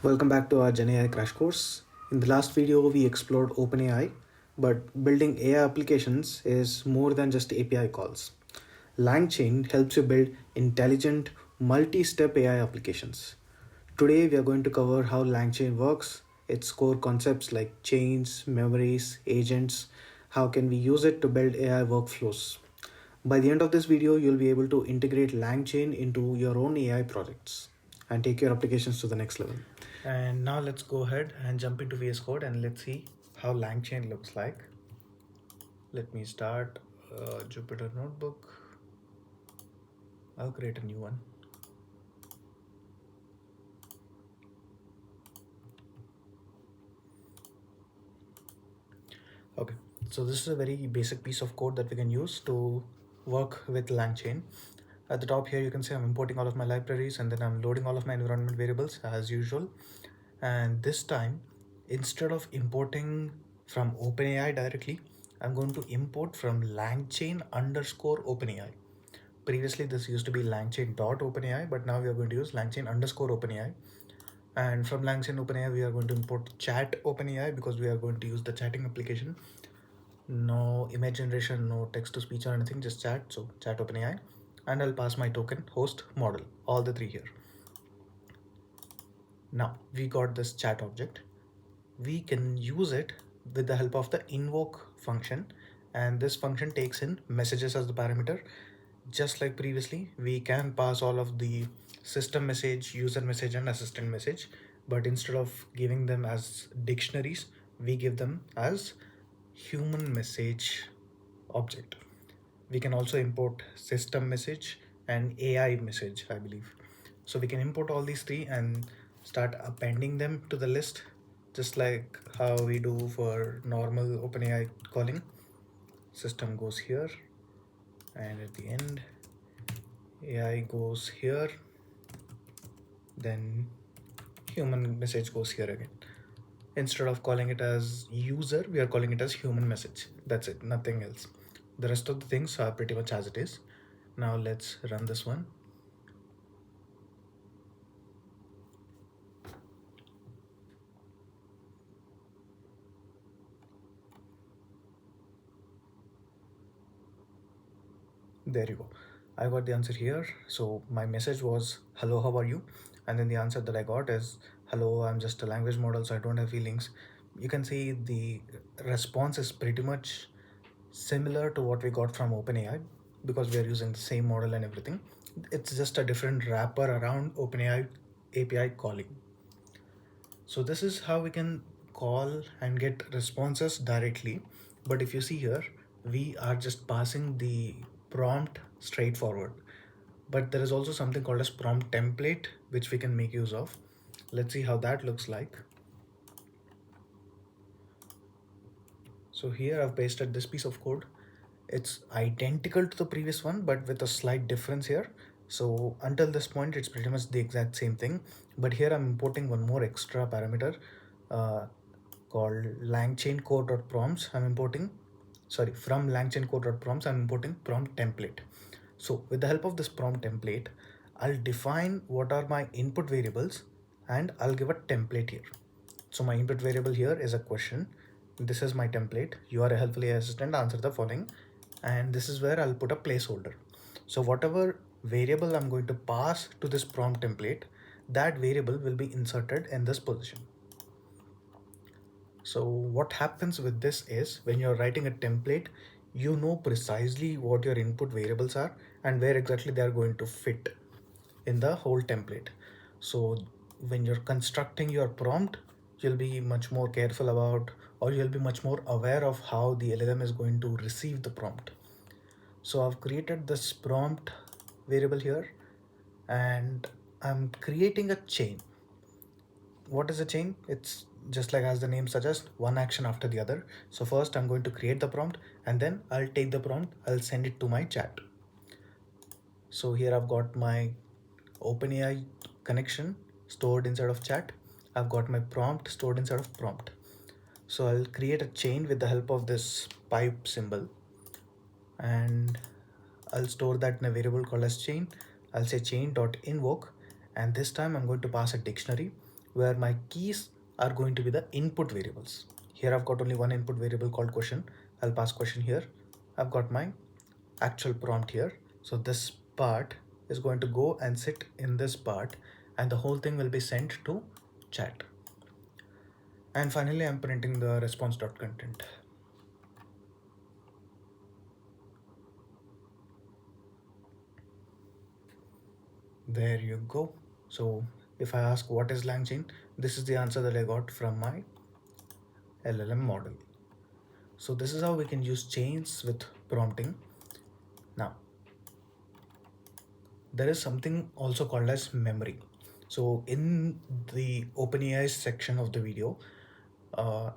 Welcome back to our GenAI crash course. In the last video, we explored OpenAI, but building AI applications is more than just API calls. LangChain helps you build intelligent, multi-step AI applications. Today, we are going to cover how LangChain works, its core concepts like chains, memories, agents, how can we use it to build AI workflows. By the end of this video, you'll be able to integrate LangChain into your own AI projects and take your applications to the next level. And now let's go ahead and jump into VS Code and let's see how LangChain looks like. Let me start a Jupyter notebook. I'll create a new one. Okay, so this is a very basic piece of code that we can use to work with LangChain. At the top here, you can see I'm importing all of my libraries and then I'm loading all of my environment variables as usual. And this time, instead of importing from OpenAI directly, I'm going to import from LangChain underscore OpenAI. Previously, this used to be LangChain.OpenAI, but now we are going to use LangChain underscore OpenAI. And from LangChain OpenAI, we are going to import chat OpenAI because we are going to use the chatting application. No image generation, no text to speech or anything, just chat. So chat OpenAI. And I'll pass my token host model, all the three here. Now we got this chat object. We can use it with the help of the invoke function, and this function takes in messages as the parameter. Just like previously, we can pass all of the system message, user message, and assistant message, but instead of giving them as dictionaries, we give them as human message object. We can also import system message and AI message, I believe. So we can import all these three and start appending them to the list, just like how we do for normal OpenAI calling. System goes here, and at the end, AI goes here, then human message goes here again. Instead of calling it as user, we are calling it as human message. That's it, nothing else. The rest of the things are pretty much as it is. Now let's run this one. There you go. I got the answer here. So my message was, hello, how are you? And then the answer that I got is, hello, I'm just a language model, so I don't have feelings. You can see the response is pretty much similar to what we got from OpenAI because we are using the same model and everything. It's just a different wrapper around OpenAI API calling. So this is how we can call and get responses directly. But if you see here, we are just passing the prompt straightforward. But there is also something called as prompt template, which we can make use of. Let's see how that looks like. So here I've pasted this piece of code. It's identical to the previous one, but with a slight difference here. So until this point, it's pretty much the exact same thing. But here I'm importing one more extra parameter called LangChain core.prompts. I'm importing, sorry, from LangChain core.prompts, I'm importing prompt template. So with the help of this prompt template, I'll define what are my input variables and I'll give a template here. So my input variable here is a question. This is my template. You are a helpful AI assistant, answer the following. And this is where I'll put a placeholder. So whatever variable I'm going to pass to this prompt template, that variable will be inserted in this position. So what happens with this is when you're writing a template, you know precisely what your input variables are and where exactly they are going to fit in the whole template. So when you're constructing your prompt, you'll be much more careful about, or you'll be much more aware of how the LLM is going to receive the prompt. So I've created this prompt variable here and I'm creating a chain. What is a chain? It's just like as the name suggests, one action after the other. So first I'm going to create the prompt and then I'll take the prompt, I'll send it to my chat. So here I've got my OpenAI connection stored inside of chat. I've got my prompt stored inside of prompt. So I'll create a chain with the help of this pipe symbol and I'll store that in a variable called as chain. I'll say chain.invoke and this time I'm going to pass a dictionary where my keys are going to be the input variables. Here I've got only one input variable called question. I'll pass question here. I've got my actual prompt here. So this part is going to go and sit in this part, and the whole thing will be sent to chat. And finally, I'm printing the response.content. There you go. So if I ask what is LangChain, this is the answer that I got from my LLM model. So this is how we can use chains with prompting. Now, there is something also called as memory. So in the OpenAI section of the video,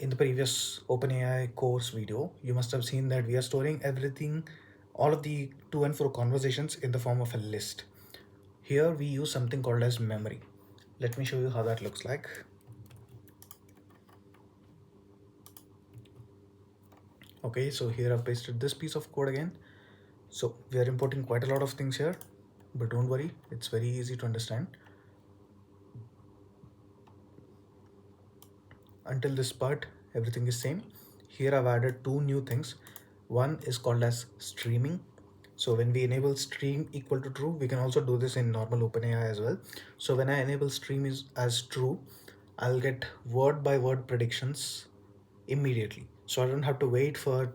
in the previous OpenAI course video, you must have seen that we are storing everything, all of the to and fro conversations in the form of a list. Here we use something called as memory. Let me show you how that looks like. Okay, so here I've pasted this piece of code again. So we are importing quite a lot of things here, but don't worry, it's very easy to understand. Until this part, everything is same. Here I've added two new things. One is called as streaming. So when we enable stream equal to true, we can also do this in normal OpenAI as well. So when I enable stream is as true, I'll get word by word predictions immediately. So I don't have to wait for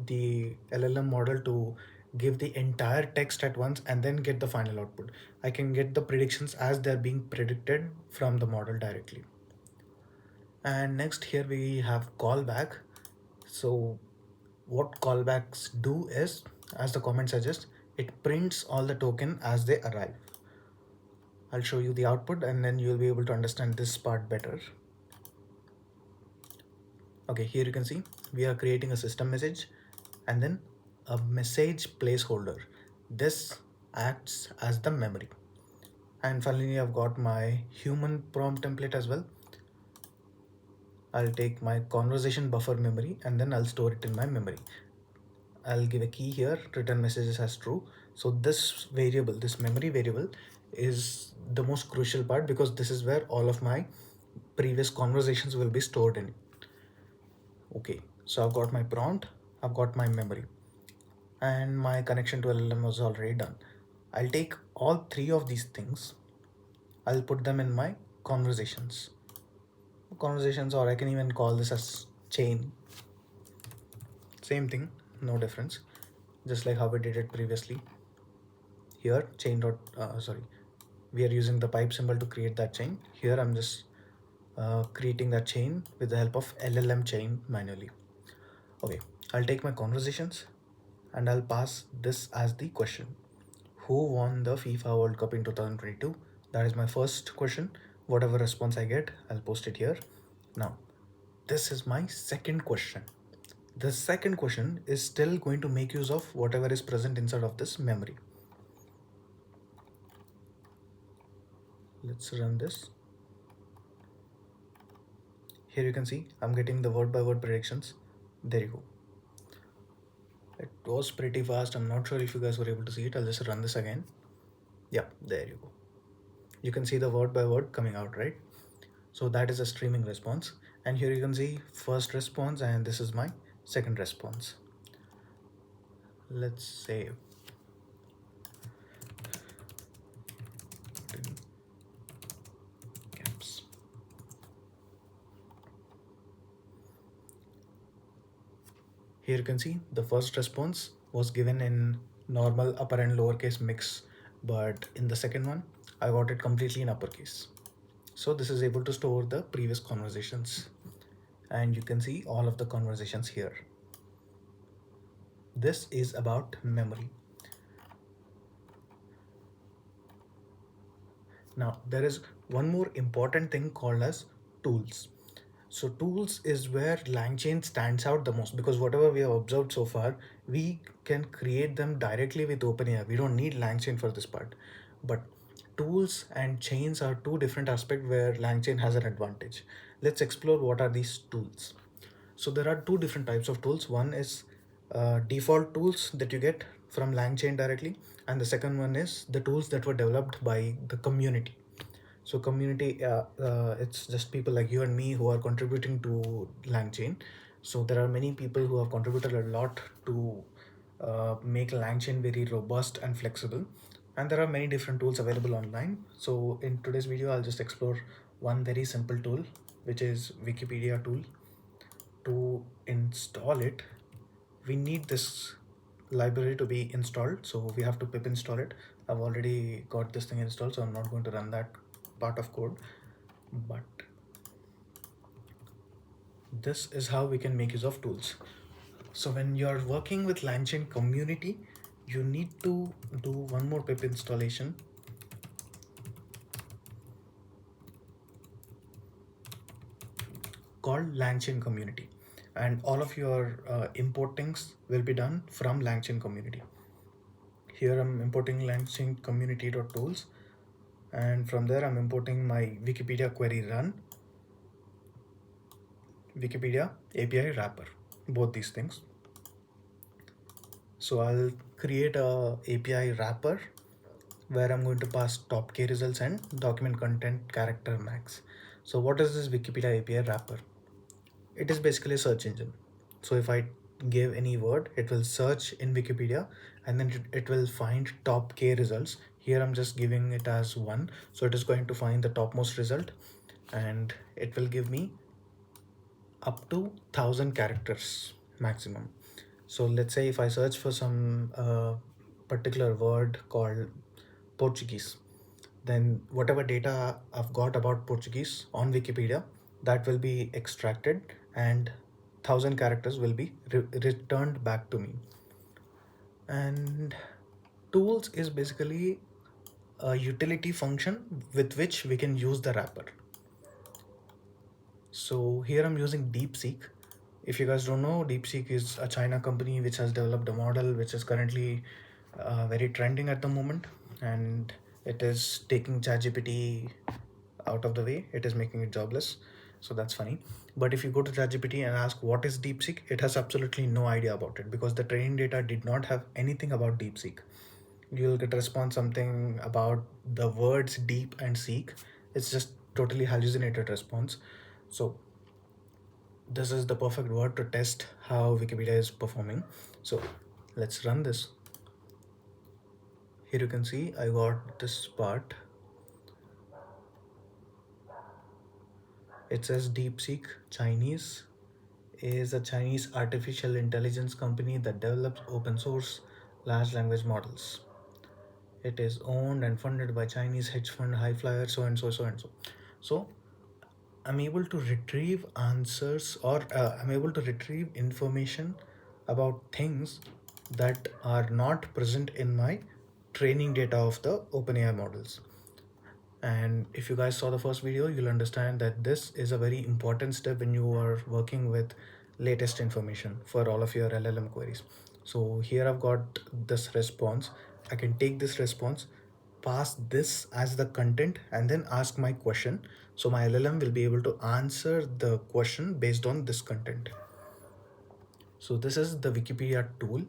the LLM model to give the entire text at once and then get the final output. I can get the predictions as they're being predicted from the model directly. And next here we have callback. So what callbacks do is, as the comment suggests, it prints all the token as they arrive. I'll show you the output and then you'll be able to understand this part better. Okay, here you can see we are creating a system message and then a message placeholder. This acts as the memory. And finally, I've got my human prompt template as well. I'll take my conversation buffer memory and then I'll store it in my memory. I'll give a key here, return messages as true. So this variable, this memory variable is the most crucial part because this is where all of my previous conversations will be stored in. Okay, so I've got my prompt, I've got my memory, and my connection to LLM was already done. I'll take all three of these things, I'll put them in my conversations, or I can even call this as chain. Same thing, no difference, just like how we did it previously. Here chain dot sorry, we are using the pipe symbol to create that chain. Here I'm just creating that chain with the help of LLM chain manually. Okay, I'll take my conversations and I'll pass this as the question. Who won the FIFA World Cup in 2022? That is my first question. Whatever response I get, I'll post it here. Now, this is my second question. The second question is still going to make use of whatever is present inside of this memory. Let's run this. Here you can see I'm getting the word by word predictions. There you go. It was pretty fast. I'm not sure if you guys were able to see it. I'll just run this again. Yeah, there you go. You can see the word by word coming out, right? So that is a streaming response. And here you can see first response and this is my second response. Let's save. Caps. Here you can see the first response was given in normal upper and lowercase mix, but in the second one, I got it completely in uppercase. So this is able to store the previous conversations, and you can see all of the conversations here. This is about memory. Now there is one more important thing called as tools. So tools is where LangChain stands out the most because whatever we have observed so far, we can create them directly with OpenAI. We don't need LangChain for this part. But tools and chains are two different aspects where LangChain has an advantage. Let's explore what are these tools. So there are two different types of tools. One is default tools that you get from LangChain directly, and the second one is the tools that were developed by the community. So community, it's just people like you and me who are contributing to LangChain. So there are many people who have contributed a lot to make LangChain very robust and flexible. And there are many different tools available online. So in today's video, I'll just explore one very simple tool, which is Wikipedia tool. To install it, we need this library to be installed, so we have to pip install it. I've already got this thing installed, so I'm not going to run that part of code, but this is how we can make use of tools. So when you're working with LangChain community, you need to do one more pip installation called LangChain community, and all of your importings will be done from LangChain community. Here I'm importing LangChain community.tools, and from there I'm importing my Wikipedia query run, Wikipedia API wrapper, both these things. So I'll create a API wrapper where I'm going to pass top K results and document content character max. So what is this Wikipedia API wrapper? It is basically a search engine. So if I give any word, it will search in Wikipedia and then it will find top K results. Here I'm just giving it as 1. So it is going to find the topmost result and it will give me up to 1000 characters maximum. So let's say if I search for some particular word called Portuguese, then whatever data I've got about Portuguese on Wikipedia, that will be extracted and 1000 characters will be returned back to me. And tools is basically a utility function with which we can use the wrapper. So here I'm using DeepSeek. If you guys don't know, DeepSeek is a China company which has developed a model which is currently very trending at the moment, and it is taking ChatGPT out of the way. It is making it jobless. So that's funny. But if you go to ChatGPT and ask what is DeepSeek, it has absolutely no idea about it because the training data did not have anything about DeepSeek. You'll get a response something about the words deep and seek. It's just totally hallucinated response. So this is the perfect word to test how Wikipedia is performing. So let's run this. Here you can see I got this part. It says DeepSeek Chinese is a Chinese artificial intelligence company that develops open source large language models. It is owned and funded by Chinese hedge fund high flyer, so and so, so and so. So I'm able to retrieve answers, or I'm able to retrieve information about things that are not present in my training data of the OpenAI models. And if you guys saw the first video, you'll understand that this is a very important step when you are working with latest information for all of your LLM queries. So here I've got this response. I can take this response, pass this as the content, and then ask my question. So my LLM will be able to answer the question based on this content. So this is the Wikipedia tool.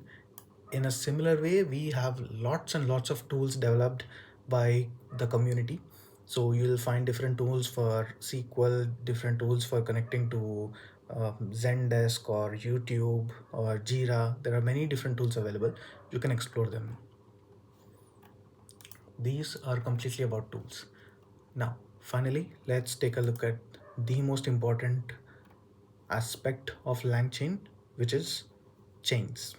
In a similar way, we have lots and lots of tools developed by the community. So you'll find different tools for SQL, different tools for connecting to Zendesk or YouTube or Jira. There are many different tools available. You can explore them. These are completely about tools. Now, finally, let's take a look at the most important aspect of LangChain, which is chains.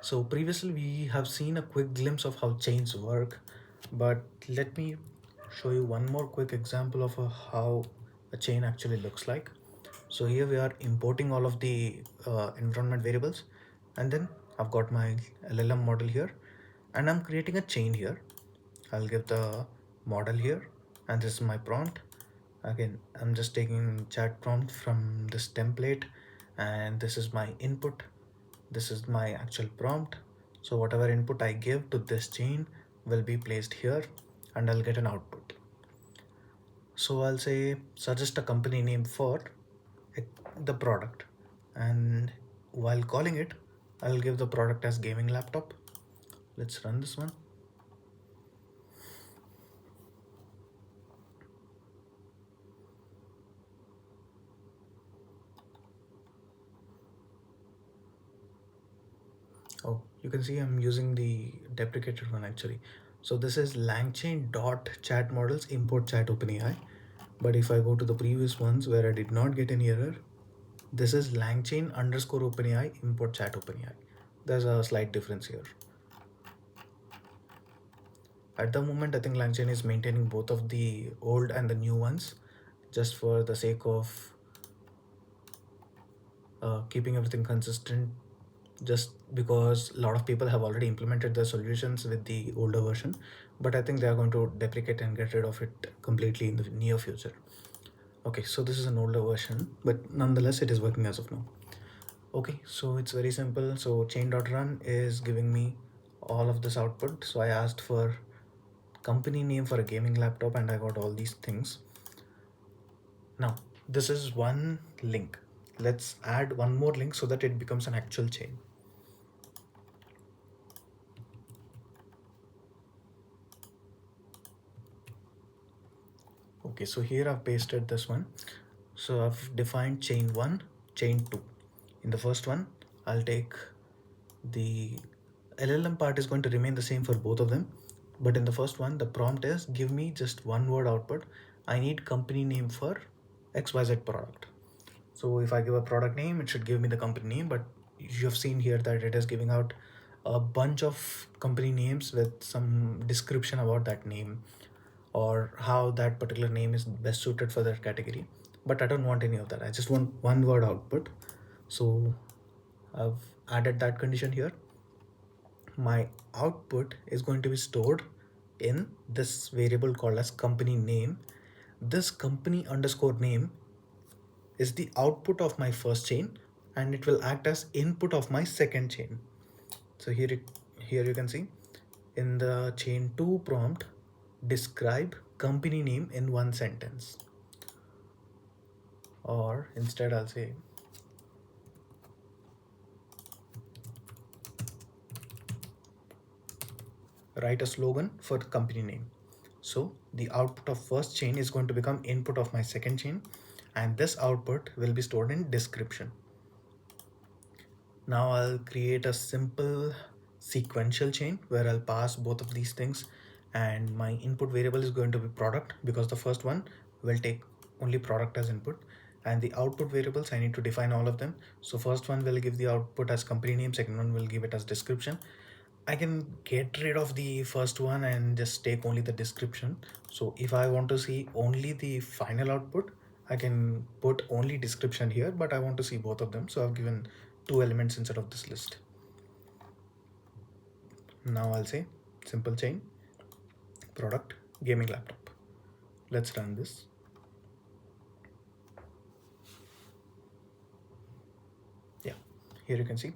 So previously we have seen a quick glimpse of how chains work, but let me show you one more quick example of how a chain actually looks like. So here we are importing all of the environment variables, and then I've got my LLM model here, and I'm creating a chain here. I'll give the model here, and this is my prompt. Again, I'm just taking chat prompt from this template, and this is my input. This is my actual prompt. So whatever input I give to this chain will be placed here, and I'll get an output. So I'll say suggest a company name for the product, and while calling it, I'll give the product as gaming laptop. Let's run this one. Oh, you can see I'm using the deprecated one actually. So this is LangChain dot chat models import chat OpenAI. But if I go to the previous ones where I did not get any error, this is LangChain underscore OpenAI import chat OpenAI. There's a slight difference here. At the moment, I think LangChain is maintaining both of the old and the new ones just for the sake of keeping everything consistent, just because a lot of people have already implemented their solutions with the older version, but I think they are going to deprecate and get rid of it completely in the near future. Okay, so this is an older version, but nonetheless it is working as of now. Okay, so it's very simple. So chain.run is giving me all of this output. So I asked for company name for a gaming laptop and I got all these things. Now, this is one link. Let's add one more link so that it becomes an actual chain. Okay, so here I've pasted this one. So I've defined chain 1, chain 2. In the first one, I'll take the LLM part is going to remain the same for both of them. But in the first one, the prompt is give me just one word output. I need company name for XYZ product. So if I give a product name, it should give me the company name, but you have seen here that it is giving out a bunch of company names with some description about that name or how that particular name is best suited for that category. But I don't want any of that. I just want one word output. So I've added that condition here. My output is going to be stored in this variable called as company name. This company underscore name is the output of my first chain and it will act as input of my second chain. So here you can see in the chain 2 prompt, describe company name in one sentence. Or instead I'll say write a slogan for company name. So the output of first chain is going to become input of my second chain and this output will be stored in description. Now I'll create a simple sequential chain where I'll pass both of these things and my input variable is going to be product because the first one will take only product as input and the output variables I need to define all of them. So first one will give the output as company name, second one will give it as description. I can get rid of the first one and just take only the description. So if I want to see only the final output, I can put only description here, but I want to see both of them. So I've given two elements instead of this list. Now I'll say simple chain, product, gaming laptop. Let's run this. Yeah, here you can see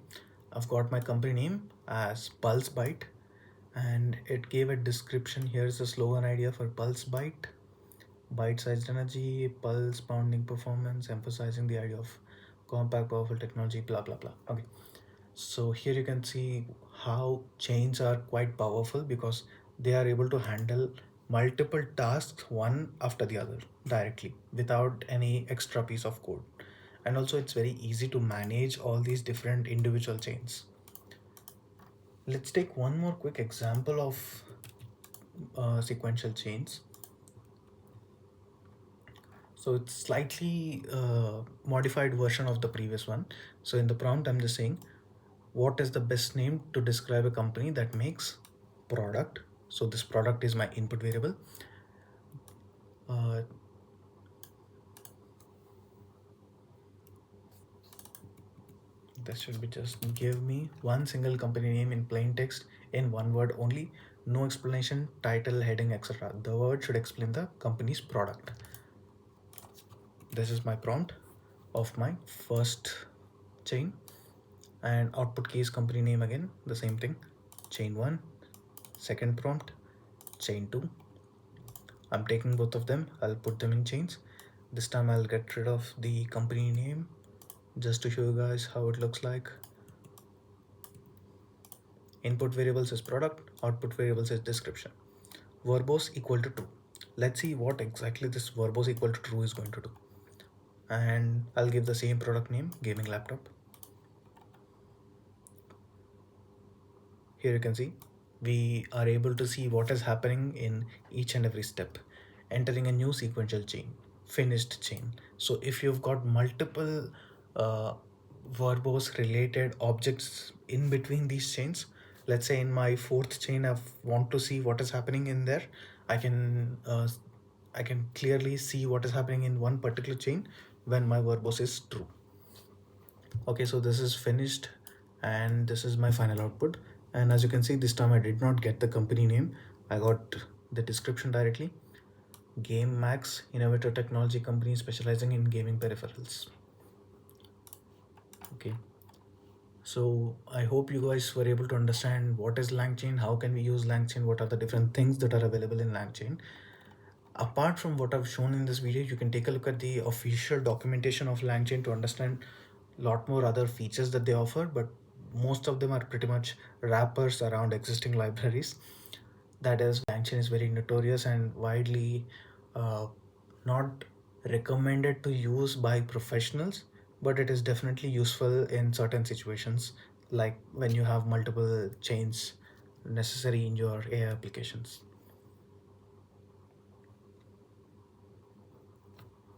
I've got my company name as Pulse Byte and it gave a description. Here's the slogan idea for Pulse Byte. Bite-sized energy, pulse pounding performance, emphasizing the idea of compact, powerful technology, blah, blah, blah. Okay. So here you can see how chains are quite powerful because they are able to handle multiple tasks one after the other directly without any extra piece of code. And also it's very easy to manage all these different individual chains. Let's take one more quick example of sequential chains. So it's slightly modified version of the previous one. So in the prompt, I'm just saying, what is the best name to describe a company that makes product? So this product is my input variable. This should be just give me one single company name in plain text in one word only, no explanation, title, heading, etc. The word should explain the company's product. This is my prompt of my first chain. And output key is company name again, the same thing, chain 1, second prompt, chain 2. I'm taking both of them, I'll put them in chains. This time I'll get rid of the company name just to show you guys how it looks like. Input variables is product, output variables is description. Verbose equal to true. Let's see what exactly this verbose equal to true is going to do. And I'll give the same product name, gaming laptop. Here you can see we are able to see what is happening in each and every step. Entering a new sequential chain, finished chain. So if you've got multiple uh, verbose related objects in between these chains, let's say in my fourth chain I want to see what is happening in there, I can I can clearly see what is happening in one particular chain when my verbose is true. Okay, so this is finished and this is my final output. And as you can see, this time I did not get the company name. I got the description directly. Game Max, innovative technology company specializing in gaming peripherals. Okay, so I hope you guys were able to understand what is LangChain, how can we use LangChain, what are the different things that are available in LangChain. Apart from what I've shown in this video, you can take a look at the official documentation of LangChain to understand a lot more other features that they offer, but most of them are pretty much wrappers around existing libraries. That is, LangChain is very notorious and widely uh, not recommended to use by professionals, but it is definitely useful in certain situations, like when you have multiple chains necessary in your AI applications.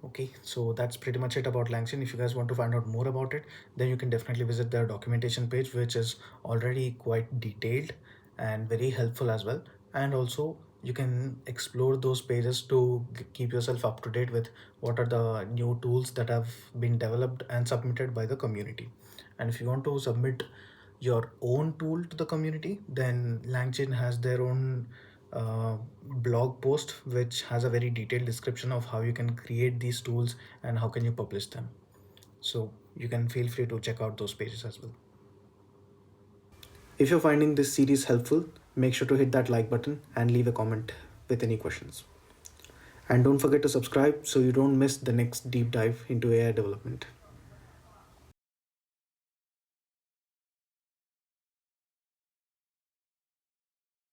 Okay, so that's pretty much it about LangChain. If you guys want to find out more about it, then you can definitely visit their documentation page, which is already quite detailed and very helpful as well. And also, you can explore those pages to keep yourself up to date with what are the new tools that have been developed and submitted by the community. And if you want to submit your own tool to the community, then LangChain has their own uh, blog post which has a very detailed description of how you can create these tools and how can you publish them. So you can feel free to check out those pages as well. If you're finding this series helpful, make sure to hit that like button and leave a comment with any questions. And don't forget to subscribe so you don't miss the next deep dive into AI development.